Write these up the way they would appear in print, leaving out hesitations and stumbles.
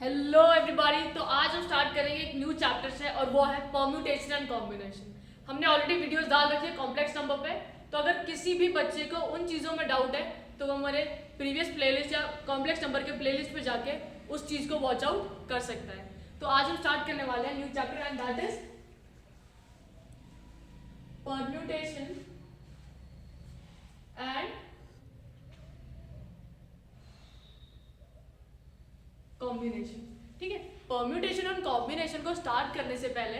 Hello everybody. तो आज हम स्टार्ट करेंगे एक न्यू चैप्टर से और वो है परम्यूटेशन एंड कॉम्बिनेशन। हमने ऑलरेडी वीडियोस डाल रखी है कॉम्प्लेक्स नंबर पे, तो अगर किसी भी बच्चे को उन चीज़ों में डाउट है तो वो हमारे प्रीवियस प्लेलिस्ट या कॉम्प्लेक्स नंबर के प्लेलिस्ट पे जाके उस चीज़ को वॉच आउट कर सकता है। तो आज हम स्टार्ट करने वाले हैं new chapter and that is permutation and combination. ठीक है, परम्यूटेशन और कॉम्बिनेशन को स्टार्ट करने से पहले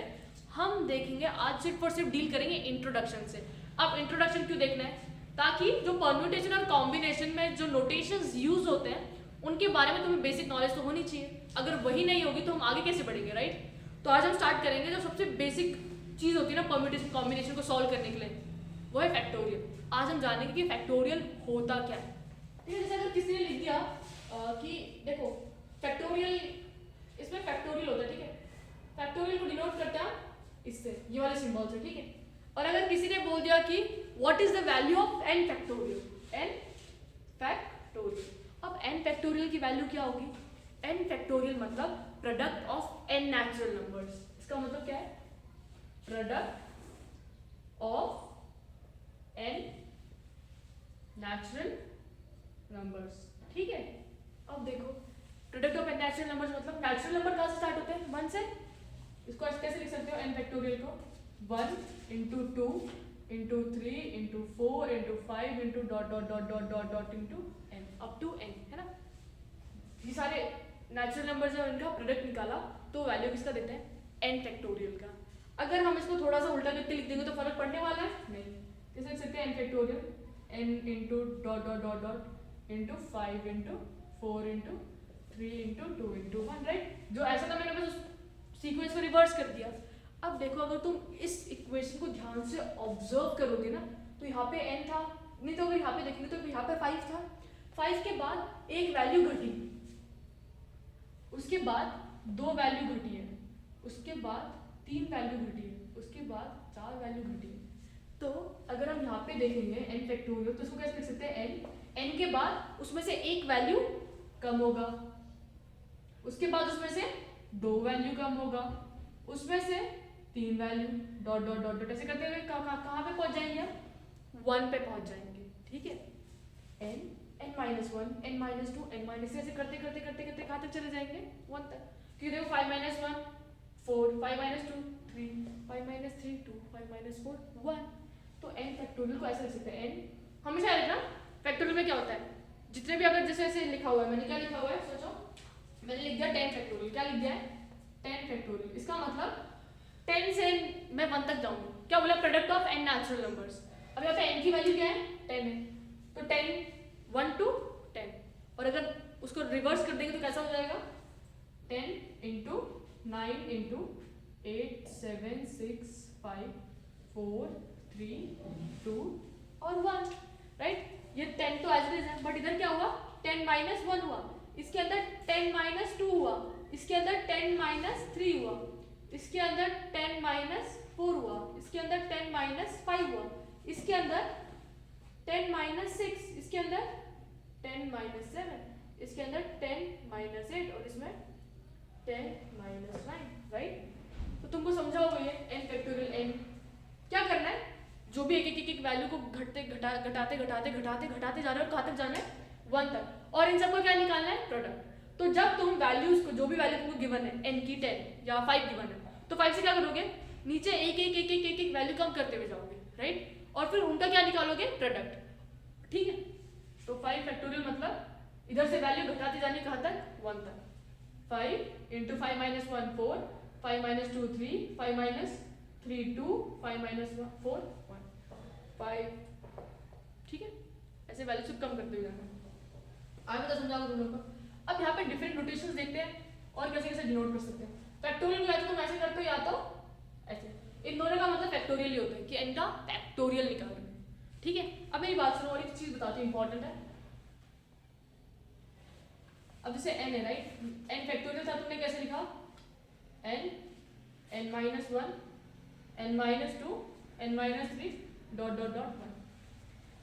हम देखेंगे, आज सिर्फ और सिर्फ डील करेंगे इंट्रोडक्शन से। अब इंट्रोडक्शन क्यों देखना है? ताकि जो परम्यूटेशन और कॉम्बिनेशन में जो नोटेशंस यूज होते हैं उनके बारे में तुम्हें बेसिक नॉलेज तो होनी चाहिए। अगर वही नहीं होगी तो हम आगे कैसे बढ़ेंगे, राइट? तो आज हम स्टार्ट करेंगे जो सबसे बेसिक चीज़ होती है ना परम्यूटेशन कॉम्बिनेशन को सॉल्व करने के लिए, वो है फैक्टोरियल। आज हम जानेंगे कि फैक्टोरियल होता क्या है। ठीक है, जैसे अगर किसी ने लिख दिया कि देखो फैक्टोरियल, इसमें फैक्टोरियल होता है, ठीक है, फैक्टोरियल को डिनोट करते हैं इससे, ये वाले सिंबल से, ठीक है। और अगर किसी ने बोल दिया कि what is the value of n factorial, n factorial, अब एन फैक्टोरियल की वैल्यू क्या होगी? एन फैक्टोरियल मतलब product of n natural numbers. इसका मतलब क्या है? Product of n natural numbers. ठीक है, अब देखो product of n natural numbers मतलब नेचुरल नंबर कहाँ से स्टार्ट होते हैं? 1 से। इसको कैसे लिख सकते हो? एन फैक्टोरियल को 1 into 2 into 3 into 4 into 5 into dot dot dot dot dot dot into n up to n, है ना? ये सारे नेचुरल नंबर्स हैं, इनका प्रोडक्ट निकाला तो वैल्यू किसका देते हैं? एन फैक्टोरियल का। अगर हम इसको थोड़ा सा उल्टा करके लिख देंगे तो फर्क पड़ने वाला है? नहीं। कैसे लिख सकते हैं? N factorial n into dot dot dot dot into 5 into 4 into 3 into 2 into 1, right? जो ऐसा था मैंने बस उस सीक्वेंस को रिवर्स कर दिया। अब देखो अगर तुम इस इक्वेशन को ध्यान से ऑब्जर्व करोगे ना तो यहाँ पे n था, नहीं तो अगर यहाँ पे देखेंगे तो यहाँ पे 5 था। 5 के बाद एक वैल्यू घटी, उसके बाद 2 वैल्यू घटी है, उसके बाद 3 वैल्यू घटी है, उसके बाद 4 वैल्यू घटी है। तो अगर हम यहाँ पे देखेंगे n फैक्टोरियल तो इसको कैसे लिख सकते हैं? n के बाद उसमें से एक वैल्यू कम होगा, उसके बाद उसमें से 2 वैल्यू कम होगा, उसमें से 3 value dot dot dot dot ऐसे करते हुए कहाँ पे पहुंच जाएंगे? हम 1 पे पहुंच जाएंगे। ठीक है, n n minus 1 n minus 2 n minus 3 ऐसे करते करते करते करते कहाँ तक चले जाएंगे? 1 तक। क्योंकि देखो 5 माइनस 1 4, 5 माइनस 2 3, 5 माइनस 3 2, 5 माइनस 4 1। तो n फैक्टोरियल को ऐसे लिख सकते हैं। n हमेशा लिखना फैक्टोरियल में क्या होता है, जितने भी अगर जैसे ऐसे लिखा हुआ है, मैंने क्या लिखा हुआ है सोचो, मैंने लिख दिया 10 फैक्टोरियल। क्या लिख दिया है? 10 फैक्टोरियल। इसका मतलब 10 से मैं 1 तक जाऊंगी। क्या बोला? Product of n natural numbers. अब यहाँ पे n की वैल्यू क्या है? 10 है, तो 10 1 to 10। और अगर उसको रिवर्स कर देंगे तो कैसा हो जाएगा? 10 इंटू 9 इंटू 8 7 6 5 4 3 2 और 1, राइट? ये 10 तो एज इट इज है, बट इधर क्या हुआ? 10 माइनस 1 हुआ, इसके अंदर 10 माइनस 2 हुआ, इसके अंदर 10 माइनस 3 हुआ, इसके अंदर 10 माइनस 4 हुआ, इसके अंदर 10 माइनस 5 हुआ, इसके अंदर 10 माइनस 6, इसके अंदर 10 माइनस 7, इसके अंदर 10 माइनस 8 और इसमें 10 माइनस 9, राइट? तो तुमको समझा होगा ये n फैक्टोरियल n क्या करना है, जो भी एक वैल्यू को घटाते घटाते घटाते घटाते घटाते जा रहे हो, कहाँ तक जाना है? 1 तक। और इन सबको क्या निकालना है? प्रोडक्ट। तो जब तुम वैल्यूज को, जो भी वैल्यू तुमको गिवन है, n की 10 या 5 गिवन है, तो 5 से क्या करोगे? नीचे एक वैल्यू कम करते हुए जाओगे, राइट? और फिर उनका क्या निकालोगे? प्रोडक्ट। ठीक है, तो 5 फैक्टोरियल मतलब इधर से वैल्यू घटाते जाने कहाँ तक? 1 तक। 5 into 5 minus 1 4, 5 minus 2 3, 5 minus 3 2, 5 minus 4 1 5। ठीक है, ऐसे वैल्यू सब कम करते हुए जाना। आगे तो समझाओ तुम लोग को। अब यहाँ पे डिफरेंट नोटेशंस देखते हैं और कैसे कैसे डिनोट कर सकते हैं। फैक्टोरियल को या तो तुम ऐसे करते हो या तो ऐसे। इन दोनों का मतलब फैक्टोरियल ही होता है कि n का फैक्टोरियल निकालना है। ठीक है, अब मेरी बात सुनो और एक चीज बताती हूँ, इंपॉर्टेंट है। अब जैसे n है, राइट? n फैक्टोरियल था, तुमने कैसे लिखा? n n minus 1 n minus 2 n minus 3 dot dot dot 1।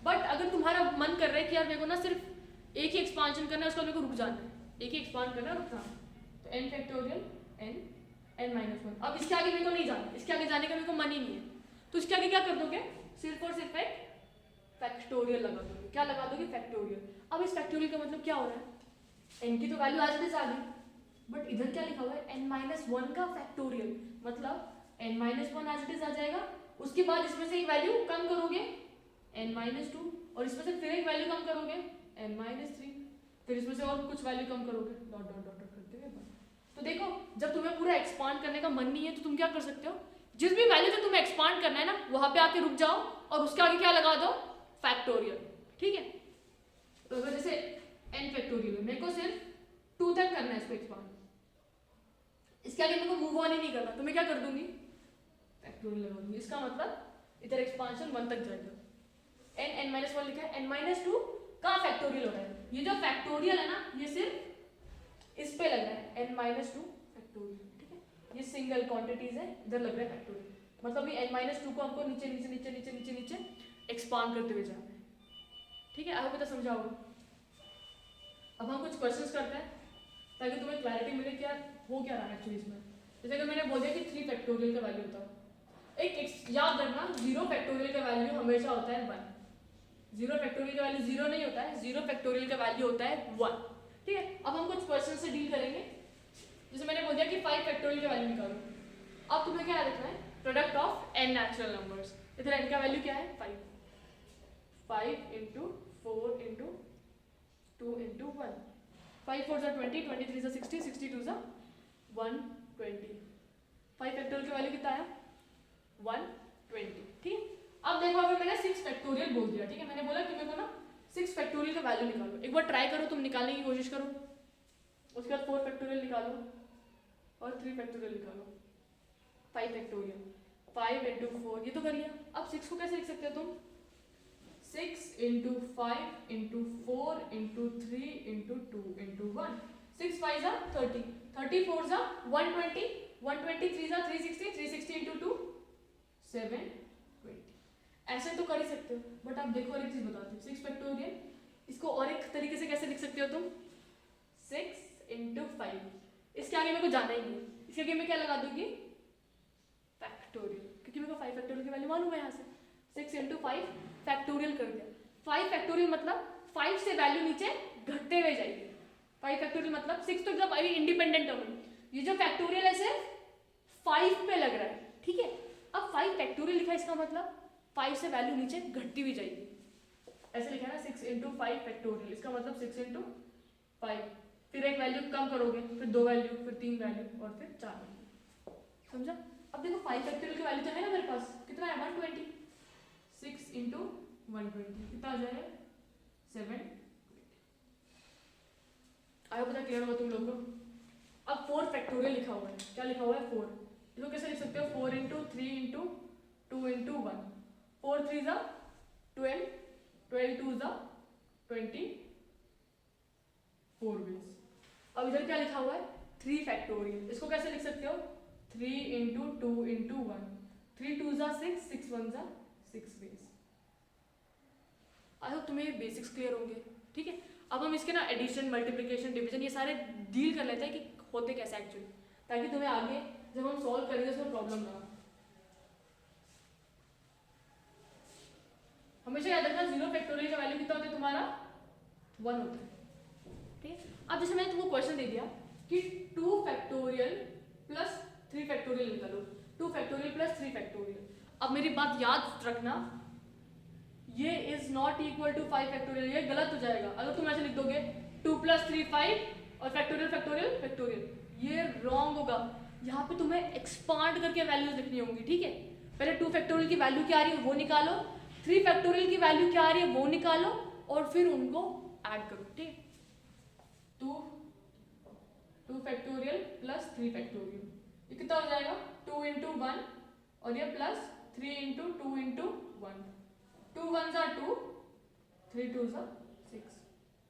But अगर तुम्हारा मन कर रहा है कि यार मेरे को ना सिर्फ एक ही एक्सपांशन करना है, उसका मेरे को रुक जाना है, एक ही एक्सपांड करना है, रुकना है, तो तो n factorial n minus one. अब इसके आगे मेरे को नहीं जाना, इसके आगे जाने का मेरे को मन ही नहीं है, तो इसके आगे क्या कर दोगे, सिर्फ और सिर्फ एक फैक्टोरियल लगा दोगे। क्या लगा दोगे, फैक्टोरियल। अब इस फैक्टोरियल का मतलब क्या हो रहा है, n की तो वैल्यू आज से आ गई, बट इधर क्या लिखा हुआ है, n माइनस वन का फैक्टोरियल, मतलब n minus one as it is आ जाएगा, उसके बाद इसमें से एक वैल्यू कम करोगे n माइनस टू, और इसमें से फिर एक वैल्यू कम करोगे n माइनस थ्री, फिर इसमें से और कुछ वैल्यू कम करोगे, डॉट डॉट डॉट करते हुए बस। तो देखो, जब तुम्हें पूरा एक्सपांड करने का मन नहीं है तो तुम क्या कर सकते हो, जिस भी वैल्यू से तुम्हें एक्सपांड करना है ना, वहां पे आके रुक जाओ और उसके आगे क्या लगा दो, फैक्टोरियल। ठीक है, तो जैसे n फैक्टोरियल है, मेरे को सिर्फ 2 तक करना है इसको एक्सपांड, इसके आगे मेरे को मूव ऑन ही नहीं करना, तो मैं क्या कर दूंगी, फैक्टोरियल लगा दूंगी। इसका मतलब इधर एक्सपांशन 1 तक जाएगा। n माइनस वन लिखा है, n माइनस टू का फैक्टोरियल हो रहा है, ये जो फैक्टोरियल है ना, ये सिर्फ इस पे लग रहा है n माइनस टू फैक्टोरियल। ठीक है, ये सिंगल क्वांटिटीज है, इधर लग रहा है फैक्टोरियल, मतलब ये n माइनस टू को हमको नीचे नीचे नीचे नीचे नीचे नीचे एक्सपांड करते हुए जाना है। ठीक है, आपको पता समझा होगा। अब हम कुछ क्वेश्चंस करते हैं ताकि तुम्हें क्लैरिटी मिले क्या हो क्या रहा है एक्चुअली इसमें। जैसे कि मैंने बोल दिया कि 3 फैक्टोरियल का वैल्यू होता है, एक याद रखना, 0 फैक्टोरियल का वैल्यू हमेशा होता है 1, 0 फैक्टोरियल का वैल्यू 0 नहीं होता है, 0 फैक्टोरियल का वैल्यू होता है 1। ठीक है, अब हम कुछ क्वेश्चन से डील करेंगे। जैसे मैंने बोल दिया कि 5 फैक्टोरियल का वैल्यू निकालो, अब तुम्हें क्या रखना है, product of n natural numbers. इधर n का वैल्यू क्या है, 5 इंटू 4 इंटू 2 इंटू 1, 5 4 जा 20, 23 जा 60, 62 जा 120। 5 फैक्टोरियल का वैल्यू कितना आया, 120। ठीक है, अब देखो, अगर मैंने 6 फैक्टोरियल बोल दिया, ठीक है, मैंने बोला कि मेरे को ना 6 फैक्टोरियल का वैल्यू निकालो, एक बार ट्राई करो, तुम निकालने की कोशिश करो, उसके बाद 4 फैक्टोरियल निकालो और 3 फैक्टोरियल निकालो, 5 फैक्टोरियल, 5 इंटू 4, ये तो कर लिया। अब 6 को कैसे लिख सकते हो तुम, 6 into 5 into 4 into 3 into 2 into 1, 6 5 जा 30, 30 4 जा 120, 123 जा 360, 360 इंटू 2 720। ऐसे तो कर ही सकते हो, बट आप देखो और एक चीज बताती हूँ, 6 फैक्टोरियल, इसको और एक तरीके से कैसे लिख सकते हो तुम, 6 इंटू 5, इसके आगे मेरे को जाना ही नहीं है, इसके आगे मैं क्या लगा दूंगी, फैक्टोरियल, क्योंकि मेरे को 5 फैक्टोरियल की वैल्यू मालूम है, यहाँ से 6 इंटू 5 फैक्टोरियल कर दिया। 5 फैक्टोरियल मतलब 5 से वैल्यू नीचे घटते हुए जाएगी, 5 फैक्टोरियल मतलब 6 तो एकदम इंडिपेंडेंट टर्म है, ये जो फैक्टोरियल है सिर्फ 5 पे लग रहा है। ठीक है, अब 5 फैक्टोरियल लिखा है, इसका मतलब 5 से वैल्यू नीचे घटती हुई जाएगी, ऐसे लिखा है ना, 6 इंटू 5 फैक्टोरियल, इसका मतलब 6 इंटू 5, फिर एक वैल्यू कम करोगे, फिर 2 वैल्यू, फिर 3 वैल्यू और फिर 4 वैल्यू। समझा? अब देखो 5 फैक्टोरियल की वैल्यू तो है ना मेरे पास, कितना है, 120, 6 इंटू 120 कितना आ जाएगा, 720। आया पता क्लियर होगा तुम लोग को। अब 4 फैक्टोरियल लिखा हुआ है, क्या लिखा हुआ है, 4, इसको कैसे लिख सकते हो, 4 इंटू 3 इंटू 2 इंटू 1, 4 3 जा 12, 12 2 जा 24 वेज। अब इधर क्या लिखा हुआ है, 3 फैक्टोरियल, इसको कैसे लिख सकते हो, 3 इंटू 2 इंटू 1, 3 2 जा 6, 6 1 जा 6 वेज। आई होप तुम्हें बेसिक्स क्लियर होंगे। ठीक है, अब हम इसके ना एडिशन, मल्टीप्लिकेशन, डिवीजन, ये सारे डील कर लेते हैं कि होते कैसे एक्चुअली, ताकि तुम्हें आगे जब हम सॉल्व करेंगे उसमें प्रॉब्लम ना हो। हमेशा याद रखना 0 फैक्टोरियल का वैल्यू कितना होता है तुम्हारा, 1 होता है। ठीक है, अब जैसे मैंने तुमको क्वेश्चन दे दिया कि 2 फैक्टोरियल प्लस 3 फैक्टोरियल निकालो, 2 फैक्टोरियल प्लस 3 फैक्टोरियल। अब मेरी बात याद रखना, ये is not equal to 5 factorial, ये गलत हो जाएगा अगर तुम ऐसे लिख दोगे 2 प्लस 3 5 और फैक्टोरियल फैक्टोरियल फैक्टोरियल, ये रॉन्ग होगा। यहाँ पे तुम्हें एक्सपांड करके वैल्यूज लिखनी होंगी। ठीक है, पहले 2 फैक्टोरियल की वैल्यू क्या आ रही है वो निकालो, 3 फैक्टोरियल की वैल्यू क्या आ रही है वो निकालो और फिर उनको ऐड करो। ठीक है, 2 फैक्टोरियल प्लस 3 फैक्टोरियल, ये कितना हो जाएगा, 2 इंटू 1 और ये प्लस 3 इंटू 2 इंटू 1, 2 1 जा 2, 3 2 जा 6,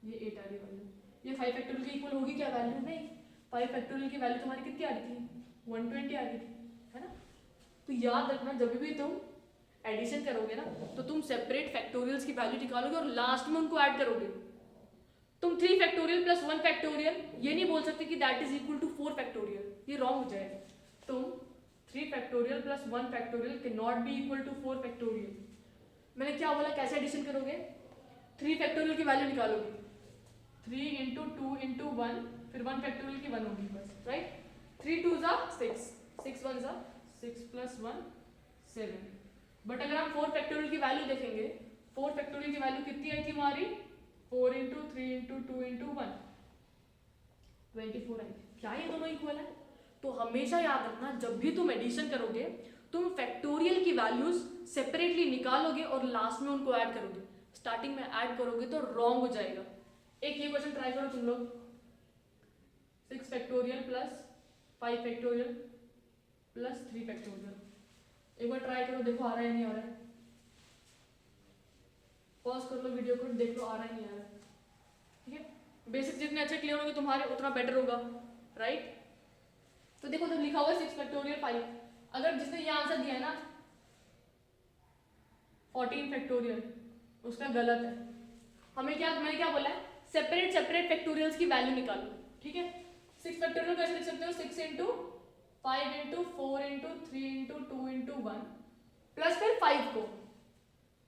ये 8 आ रही वैल्यू। ये 5 फैक्टोरियल की इक्वल होगी क्या वैल्यू, नहीं, 5 फैक्टोरियल की वैल्यू तुम्हारी कितनी आ रही थी, 120 आ रही थी, है ना। तो याद रखना जब भी तुम एडिशन करोगे ना, तो तुम सेपरेट फैक्टोरियल्स की वैल्यू निकालोगे और लास्ट में उनको ऐड करोगे, तुम 3 फैक्टोरियल प्लस 1 फैक्टोरियल ये नहीं बोल सकते कि that is equal to 4 factorial, ये रॉन्ग हो जाएगा। तुम 3 factorial plus 1 factorial can not be equal to 4 factorial. मैंने क्या बोला, कैसे एडिशन करोगे, 3 फैक्टोरियल की वैल्यू निकालोगे, 3 इंटू 2 इंटू 1, फिर 1 फैक्टोरियल की 1 होगी बस, राइट। 3 2 ज़ा 6, 6 1 ज़ा 6 प्लस 1 7। बट अगर हम 4 फैक्टोरियल की वैल्यू देखेंगे, 4 फैक्टोरियल की वैल्यू कितनी आई थी हमारी, 4 इंटू 3 इंटू 2 इंटू 1, 24 आई थी। क्या ये दोनों इक्वल है? तो हमेशा याद रखना, जब भी तुम एडिशन करोगे तुम फैक्टोरियल की वैल्यूज सेपरेटली निकालोगे और लास्ट में उनको ऐड करोगे। स्टार्टिंग में ऐड करोगे तो रॉन्ग हो जाएगा। एक ये क्वेश्चन ट्राई करो तुम लोग, 6 factorial plus 5 factorial plus 3 factorial, एक बार ट्राई करो, देखो आ रहा है नहीं आ रहा है। पॉज कर लो वीडियो को, देख लो आ रहा है नहीं आ रहा है। ठीक है, बेसिक जितने अच्छे क्लियर होंगे तुम्हारे उतना बेटर होगा, राइट। तो देखो तो लिखा हुआ है 6 फैक्टोरियल 5, अगर जिसने ये आंसर दिया है ना 14 फैक्टोरियल, उसका गलत है। हमें क्या, मैंने क्या बोला है, सेपरेट सेपरेट फैक्टोरियल्स की वैल्यू निकालो। ठीक है, 6 फैक्टोरियल कैसे लिख सकते हो, 6 into 5 into 4 into 3 into 2 into 1 plus फिर 5 को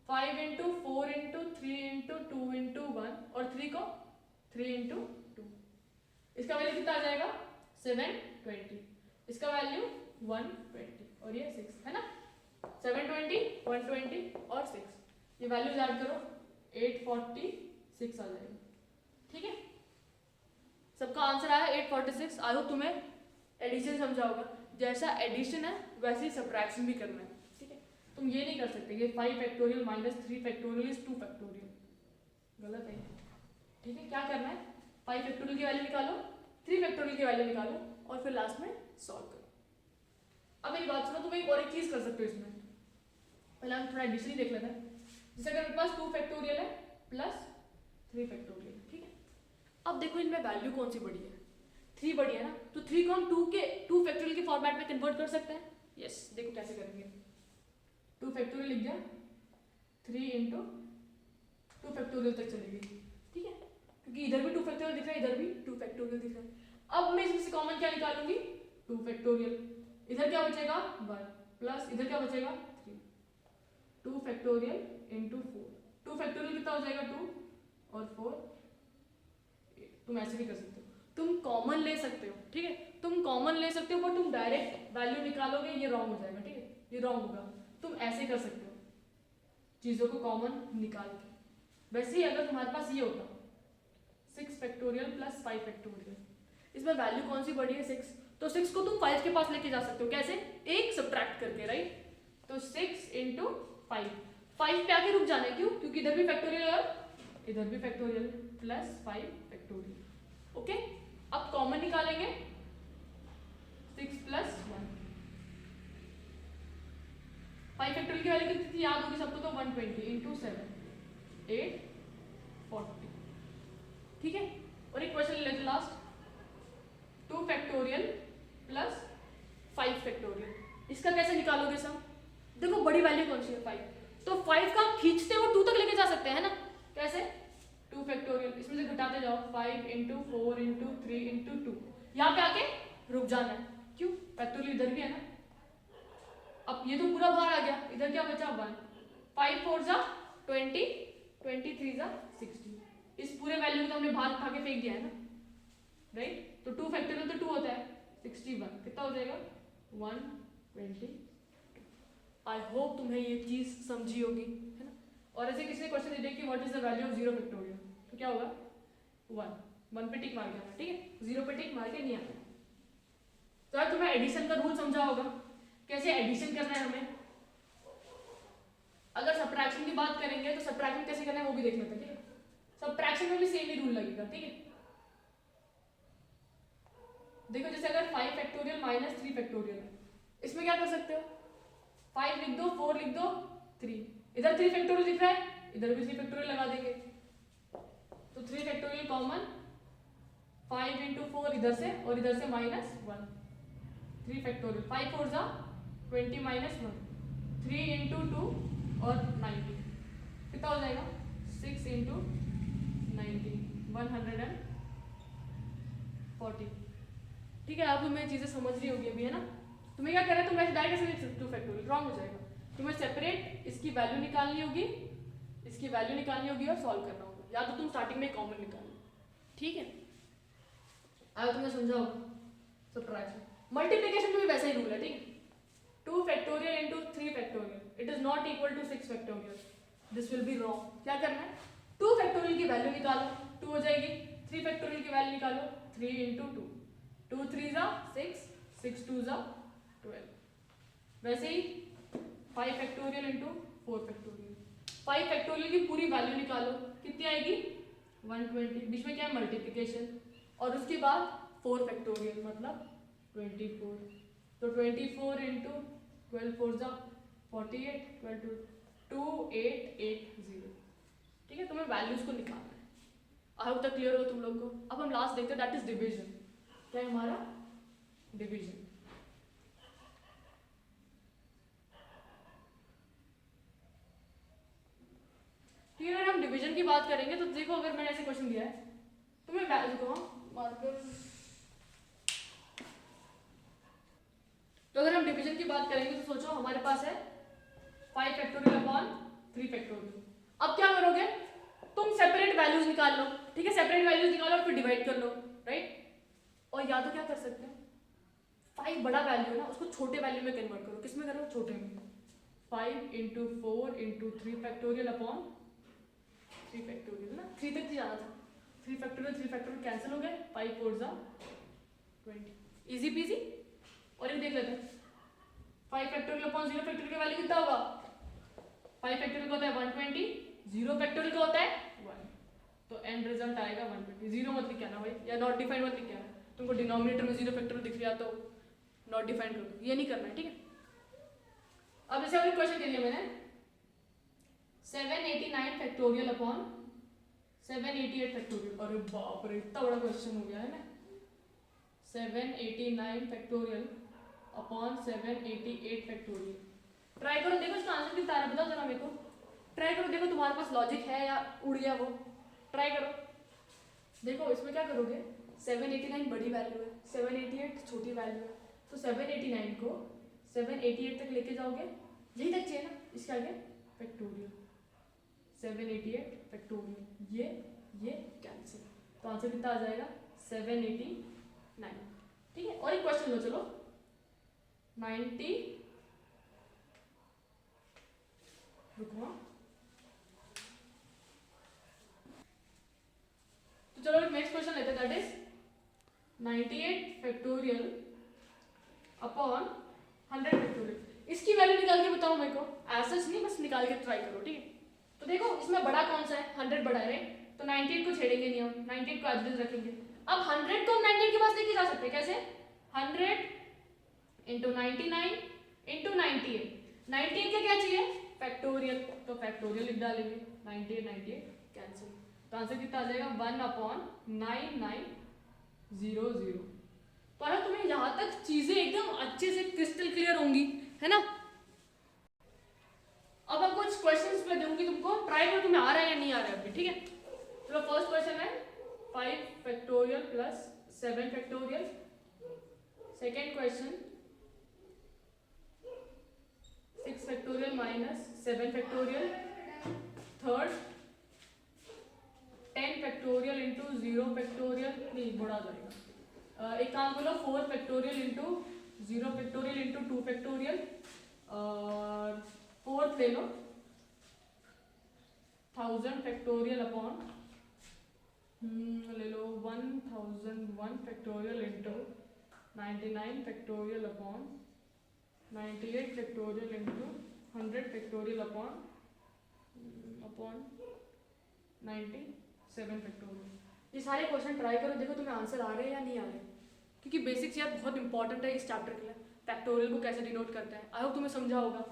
5 इंटू 4 इंटू 3 इंटू 2 इंटू 1 और 3 को 3 इंटू 2, इसका वैल्यू कितना आ जाएगा 720, इसका वैल्यू 120 और ये 6 है ना, 720 120 और 6, ये वैल्यूज ऐड करो 846 आ जाएगा। ठीक है, सबका आंसर आया 846। आई होप तुम्हें एडिशन समझा होगा, जैसा एडिशन है वैसे ही सब्ट्रैक्शन भी करना है। ठीक है, तुम ये नहीं कर सकते ये 5 factorial minus 3 factorial is 2 factorial, गलत है। ठीक है, क्या करना है, 5 फैक्टोरियल की वैल्यू निकालो, 3 फैक्टोरियल की वैल्यू निकालो और फिर लास्ट में सॉल्व करो। अब एक बात सुनो, तुम एक और एक चीज कर सकते हो इसमें, पहले हम थोड़ा एडिशन ही देख लेते हैं। जैसे अगर मेरे पास 2 फैक्टोरियल है प्लस 3 फैक्टोरियल, ठीक है, अब देखो इनमें वैल्यू कौन सी बड़ी है, 3 बड़ी है ना, तो 3 को हम 2 फैक्टोरियल के फॉर्मेट में कन्वर्ट कर सकते हैं। यस, देखो कैसे करेंगे, 2 फैक्टोरियल लिख दिया, 3 इंटू 2 फैक्टोरियल तक चलेगी। ठीक है, क्योंकि इधर भी 2 फैक्टोरियल दिख रहा है, इधर भी 2 फैक्टोरियल दिख रहा है। अब मैं इसमें से कॉमन क्या निकालूंगी, 2 फैक्टोरियल, इधर क्या बचेगा 1 प्लस इधर क्या बचेगा 3, 2 फैक्टोरियल इंटू 4, 2 फैक्टोरियल कितना हो जाएगा 2 और 4 8। तुम ऐसे भी कर सकते हो, तुम कॉमन ले सकते हो। ठीक है, तुम कॉमन ले सकते हो, पर तुम डायरेक्ट वैल्यू निकालोगे ये रॉन्ग हो जाएगा। ठीक है, ये रॉन्ग होगा, तुम ऐसे कर सकते हो चीजों को कॉमन निकाल के। वैसे ही अगर तुम्हारे पास ये होता 6 फैक्टोरियल प्लस 5 फैक्टोरियल, इसमें वैल्यू कौन सी बड़ी है 6, तो 6 को तुम 5 के पास लेके जा सकते हो, कैसे, एक सब्ट्रैक्ट करके, राइट। तो 6 इंटू 5, 5 पे आके रुक जाना है, क्यों, क्योंकि इधर भी फैक्टोरियल और इधर भी फैक्टोरियल, प्लस 5 फैक्टोरियल। ओके, अब कॉमन निकालेंगे, 6 प्लस 1, 5 फैक्टोरियल की वैल्यू कितनी थी याद होगी सबको, तो 120 इंटू 7 840। ठीक है, और एक क्वेश्चन ले लेते लास्ट, 2 फैक्टोरियल प्लस 5 फैक्टोरियल, इसका कैसे निकालोगे सब, देखो बड़ी वैल्यू कौन सी है 5, तो 5 का हम खींचते हुए 2 तक लेके जा सकते हैं ना, कैसे, 2 फैक्टोरियल, इसमें से घटाते जाओ 5 इंटू 4 इंटू 3 इंटू 2, यहाँ पे आके रुक जाना है, क्यों, फैक्टोरियल इधर भी है ना। अब ये तो पूरा बाहर आ गया, इधर क्या बचा 1, 5 4 जा 20, 23 जा 60, इस पूरे वैल्यू को हमने बाहर उठा के फेंक दिया है ना, राइट। तो 2 फैक्टोरियल तो 2 होता है, 61 कितना हो जाएगा 120। आई होप तुम्हें ये चीज समझी होगी, है ना। और ऐसे किसी ने क्वेश्चन दे दिया कि what is the value of 0 factorial, तो क्या होगा 1 पे टिक मार के आना, ठीक है, 0 पे टिक मार के नहीं आना। तो यार तुम्हें एडिशन का रूल समझा होगा, कैसे एडिशन करना है हमें। अगर सब्ट्रैक्शन की बात करेंगे तो सब्ट्रैक्शन कैसे करना है वो भी देख लेते हैं, ठीक है। सब्ट्रैक्शन में भी सेम ही रूल लगेगा, ठीक है। देखो जैसे अगर 5 फैक्टोरियल माइनस 3 फैक्टोरियल, इसमें क्या कर सकते हो, 5 लिख दो, 4 लिख दो, 3, इधर 3 फैक्टोरियल दिख रहा है, इधर भी 3 फैक्टोरियल लगा देंगे, तो 3 फैक्टोरियल कॉमन, 5 इंटू 4 इधर से और इधर से माइनस 1, 3 फैक्टोरियल, 5 4 जा 20 माइनस 1, 3 इंटू 2 और 90 कितना हो जाएगा 6 इंटू 90 140। ठीक है, अब तुम्हें चीज़ें समझ रही होगी अभी, है ना। तुम्हें क्या करना है, तुम ऐसे डायरेक्ट ऐसे लिख सकते हो फैक्टोरियल, रॉन्ग हो जाएगा। तुम्हें सेपरेट इसकी वैल्यू निकालनी होगी, इसकी वैल्यू निकालनी होगी और सॉल्व करना होगा, या तो तुम स्टार्टिंग में कॉमन निकाल लो। ठीक है, अब तुमने समझा होगा। सब्ट्रैक्शन, मल्टीप्लिकेशन में भी वैसा ही रूल है, ठीक है। 2 factorial into 3 factorial it is not equal to 6 factorial, this will be wrong. क्या करना है, 2 फैक्टोरियल की वैल्यू निकालो, 2 हो जाएगी। 3 फैक्टोरियल की वैल्यू निकालो, 3 इंटू 2, 2 3 जा 6, 6 2 जा 12। वैसे ही 5 फैक्टोरियल इंटू 4 फैक्टोरियल, 5 फैक्टोरियल की पूरी वैल्यू निकालो, कितनी आएगी 120। बीच में क्या है, मल्टीप्लिकेशन, और उसके बाद 4 फैक्टोरियल मतलब 24। तो 24 इंटू 12 4 जा 48, 12 2880। ठीक है, तुम्हें वैल्यूज को निकालना है। आई होप तक क्लियर हो तुम लोग को। अब हम लास्ट देखते हैं, दैट इज डिवीजन। क्या है हमारा डिवीजन। ठीक है, अगर हम डिवीजन की बात करेंगे तो देखो, अगर मैंने ऐसे क्वेश्चन दिया है तुम्हें वैल्यू को मार्कर, तो अगर हम डिवीजन की बात करेंगे तो सोचो हमारे पास है 5 फैक्टोरियल अपॉन 3 फैक्टोरियल। अब क्या करोगे, तुम सेपरेट वैल्यूज निकाल लो। ठीक है, सेपरेट वैल्यूज निकालो और फिर डिवाइड कर लो, राइट। और या तो क्या कर सकते हो, 5 बड़ा वैल्यू है ना, उसको छोटे वैल्यू में कन्वर्ट करो। किस में करो, छोटे में। 5 into 4 into 3 factorial upon 3 factorial ना, 3 तक ही जाना था। 3 फैक्टोरियल कैंसिल हो गए, 5 4 जा 20, इजी पीजी। और एक देख लेते हैं, 5 फैक्टोरियल अपॉन 0 फैक्टोरियल का वैल्यू कितना होगा, 5 फैक्टोरियल का होता है 120, 0 फैक्टोरियल का होता है 1, तो एंड रिजल्ट आएगा 120। 0 मत लिख के आना भाई, या नॉट डिफाइंड मत लिख के आना। तुमको डिनोमिनेटर में 0 फैक्टोरियल दिख रहा तो नॉट डिफाइंड कर दो, ये नहीं करना है, ठीक है। अब जैसे अगर क्वेश्चन के लिए मैंने 789 फैक्टोरियल अपॉन 788 फैक्टोरियल, अरे बाप रे इतना बड़ा क्वेश्चन हो गया है ना। 789 फैक्टोरियल अपॉन 788 फैक्टोरियल, ट्राई करो, देखो इसका आंसर कितना आ रहा है, बताओ जरा मेरे को। ट्राई करो, देखो तुम्हारे पास लॉजिक है या उड़ गया वो, ट्राई करो। देखो इसमें क्या करोगे, 789 बड़ी वैल्यू है, 788 छोटी वैल्यू है, तो 789 को 788 तक लेके जाओगे, यही तक चाहिए ना, इसके आगे फैक्टोरियल 788 फैक्टोरियल, ये कैंसिल, तो आंसर कितना आ जाएगा 789। ठीक है, और एक क्वेश्चन लो, चलो 90, रुको, तो चलो नेक्स्ट क्वेश्चन लेते हैं, that is 98 factorial upon 100 factorial. इसकी वैल्यू निकाल के बताओ मेरे को, ऐसा नहीं, बस निकाल के ट्राई करो, ठीक है। तो देखो इसमें बड़ा कौन सा है, 100 बड़ा है, तो 98 को छेड़ेंगे नहीं हम, 98 को एज रखेंगे। अब 100 को हम 98 के पास लेके जा सकते हैं, कैसे, 100 इंटू 99 इंटू 98, 98 का क्या चाहिए फैक्टोरियल, तो फैक्टोरियल लिख डालेंगे, 98 98 कैंसिल, तो आंसर कितना आ जाएगा 1/9900। तो अगर तुम्हें यहाँ तक चीजें एकदम अच्छे से क्रिस्टल क्लियर होंगी, है ना। अब मैं कुछ क्वेश्चंस में दूंगी तुमको, ट्राई करो तुम्हें आ रहा है या नहीं आ रहा है अभी, ठीक है। चलो फर्स्ट क्वेश्चन है 5 factorial plus 7 factorial. Second question 6 factorial minus 7 factorial. Third 10 factorial into 0 factorial, नहीं बड़ा जाएगा, एक काम करो 4 factorial into 0 factorial into 2 factorial, और फोर्थ ले लो 1000 फैक्टोरियल अपॉन, ले लो 1001 factorial into 99 factorial upon 98 factorial into 100 factorial upon 97 factorial. ये सारे क्वेश्चन ट्राई करो, देखो तुम्हें आंसर आ रहे हैं या नहीं आ रहे, क्योंकि बेसिक्स यार बहुत इंपॉर्टेंट है इस चैप्टर के लिए। फैक्टोरियल को कैसे डिनोट करते हैं, आई होप तुम्हें समझा होगा।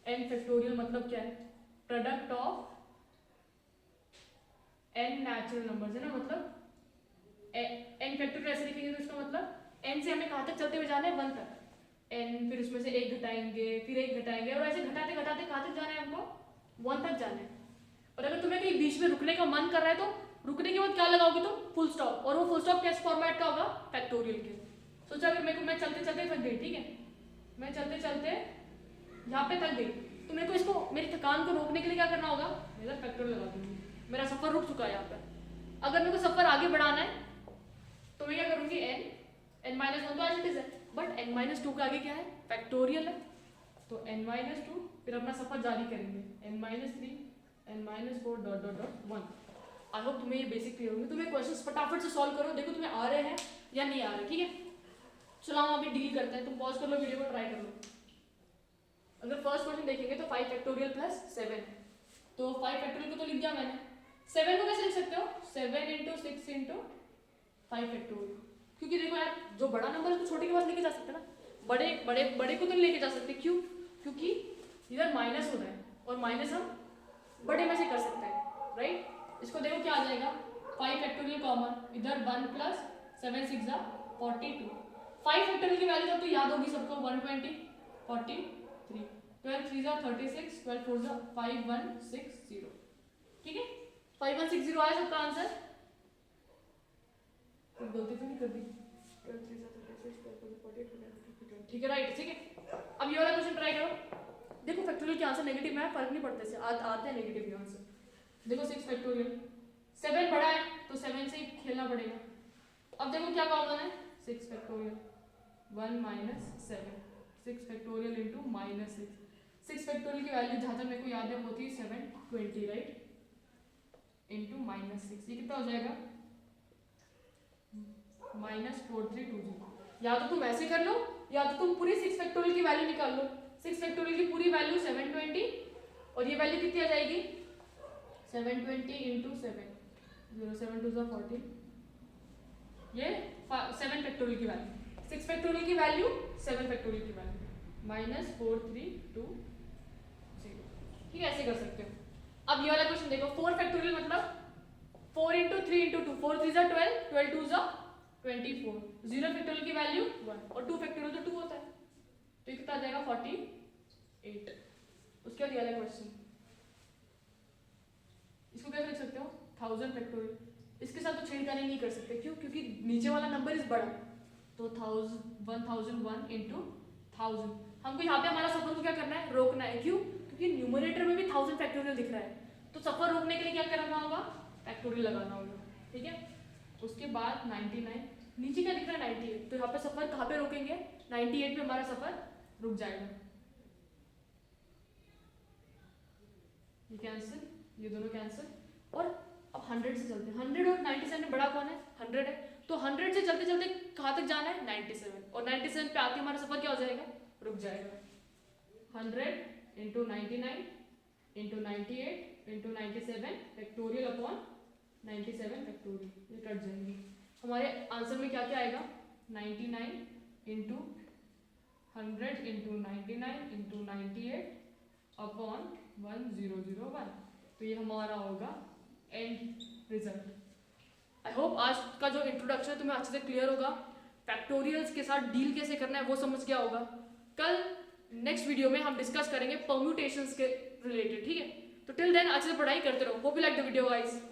n फैक्टोरियल मतलब क्या है, product of n natural numbers, है ना, मतलब n फैक्टोरियल ऐसे लिखेंगे तो इसका मतलब n से हमें कहाँ तक चलते हुए जाना है, 1 तक, n फिर उसमें से 1 घटाएंगे, फिर 1 घटाएंगे, और ऐसे घटाते घटाते कहाँ तक जाना है हमको, 1 तक जाना है। और अगर तुम्हें कहीं बीच में रुकने का मन कर रहा है तो रुकने के बाद क्या लगाओगे तुम? Full stop. और वो फुल स्टॉप किस फॉर्मेट का होगा? फैक्टोरियल के। सोचा अगर मैं चलते चलते थक गई, ठीक है, मैं चलते चलते यहाँ पे थक गई, तो मेरे को इसको, मेरी थकान को रोकने के लिए क्या करना होगा? मेरा फैक्टोरियल लगा दूंगी। मेरा सफर रुक चुका है यहाँ पे। अगर मेरे को सफर आगे बढ़ाना है तो मैं क्या करूंगी? n -1 तो एज इट इज है, बट n-2 के आगे क्या है? फैक्टोरियल है। तो n-2, फिर अपना सफर जारी करेंगे, n-3 n-4 dot dot dot 1। I hope तुम्हें ये बेसिक क्लियर होंगे। तुम्हें क्वेश्चंस फटाफट से सॉल्व करो, देखो तुम्हें आ रहे हैं या नहीं आ रहे, ठीक है? चलो हम अभी डील करते हैं। तुम पॉज कर लो वीडियो को, ट्राई कर लो। अगर फर्स्ट क्वेश्चन देखेंगे तो 5 फैक्टोरियल प्लस 7, तो 5 फैक्टोरियल को तो लिख दिया मैंने। 7 को कैसे लिख सकते हो? 7 × 6 × 5 फैक्टोरियल। क्योंकि देखो यार, जो बड़ा नंबर है उसको छोटे के पास लेके जा सकते हैं ना, बड़े बड़े बड़े को तो नहीं लेके जा सकते। क्यों? क्योंकि इधर माइनस हो रहा है और माइनस हम बड़े में से कर सकते हैं, राइट? इसको देखो क्या आ जाएगा? 5 फैक्टोरियल कॉमन, इधर 1 + 7 × 6 = 42। 5 फैक्टोरियल की वैल्यू तब तो याद होगी सबको, 120, 43, 12 3 = 36, 12 4 = 5160, ठीक है? 5160 आया सबका आंसर। गलती तो नहीं कर दी? 12 3 = 36, 12 4 = 48, ठीक है, राइट, ठीक है। अब ये वाला क्वेश्चन ट्राई करो। देखो फैक्टोरियल के आंसर नेगेटिव में है, फर्क नहीं पड़ता, इससे आते हैं नेगेटिव के आंसर। देखो 6 फैक्टोरियल, 7 बड़ा है तो 7 से ही खेलना पड़ेगा। अब देखो क्या कॉमन है? 6 फैक्टोरियल, 1 - 7, 6 फैक्टोरियल इंटू -6। 6 फैक्टोरियल की वैल्यू जहाँ तक मेरे को याद है वो थी 720, राइट? इंटू -6, ये कितना हो जाएगा? -4320। या तो तुम ऐसे कर लो, या तो तुम पूरी 6 फैक्टोरियल की वैल्यू निकाल लो। 6 फैक्टोरियल की पूरी वैल्यू 720, और ये वैल्यू कितनी आ जाएगी? 720 इंटू 7, 0 7 2 = 14, ये 7 फैक्टोरियल की वैल्यू, 6 फैक्टोरियल की वैल्यू, 7 फैक्टोरियल की वैल्यू, -4320, ठीक है? ऐसे कर सकते हो। अब ये वाला क्वेश्चन देखो, 4 फैक्टोरियल मतलब 4 × 3 × 2, 4 3 = 12, 12 2 = 24, 0 फैक्टोरियल की वैल्यू 1, और 2 फैक्टोरियल तो 2 होता है, तो कितना आ जाएगा? 48। उसके बाद ये वाला क्वेश्चन, इसको कैसे लिख सकते हो? 1000 फैक्टोरियल। इसके साथ तो छेड़खानी नहीं कर सकते, क्यों? क्योंकि नीचे वाला नंबर इज बड़ा, तो 1001 × 1000। हमको यहाँ पे हमारा सफर को क्या करना है? रोकना है। क्यों? क्योंकि न्यूमरेटर में भी 1000 फैक्टोरियल दिख रहा है, तो सफर रोकने के लिए क्या करना होगा? फैक्टोरियल लगाना होगा, ठीक है? उसके बाद 99, नीचे क्या दिख रहा है? 98, तो यहाँ पे सफर कहाँ पे रोकेंगे? 98 पे हमारा सफर रुक जाएगा। ये कैंसिल, ये दोनों कैंसिल, और अब 100 से चलते हैं। 100 और 97 में बड़ा कौन है? 100 है, तो 100 से चलते चलते कहाँ तक जाना है? 97, और 97 पे आके हमारा सफर क्या हो जाएगा? रुक जाएगा। 100 × 99 × 98 × 97 फैक्टोरियल अपॉन 97 फैक्टोरियल, ये कट जाएंगे। हमारे आंसर में क्या क्या आएगा? 99 × 100 × 99 × 98 अपॉन 1001, तो ये हमारा होगा एंड रिजल्ट। आई होप आज का जो इंट्रोडक्शन है तुम्हें अच्छे से क्लियर होगा, फैक्टोरियल्स के साथ डील कैसे करना है वो समझ गया होगा। कल नेक्स्ट वीडियो में हम डिस्कस करेंगे परम्यूटेशंस के रिलेटेड, ठीक है? तो टिल देन अच्छे से पढ़ाई करते रहो। Hope you like the video guys.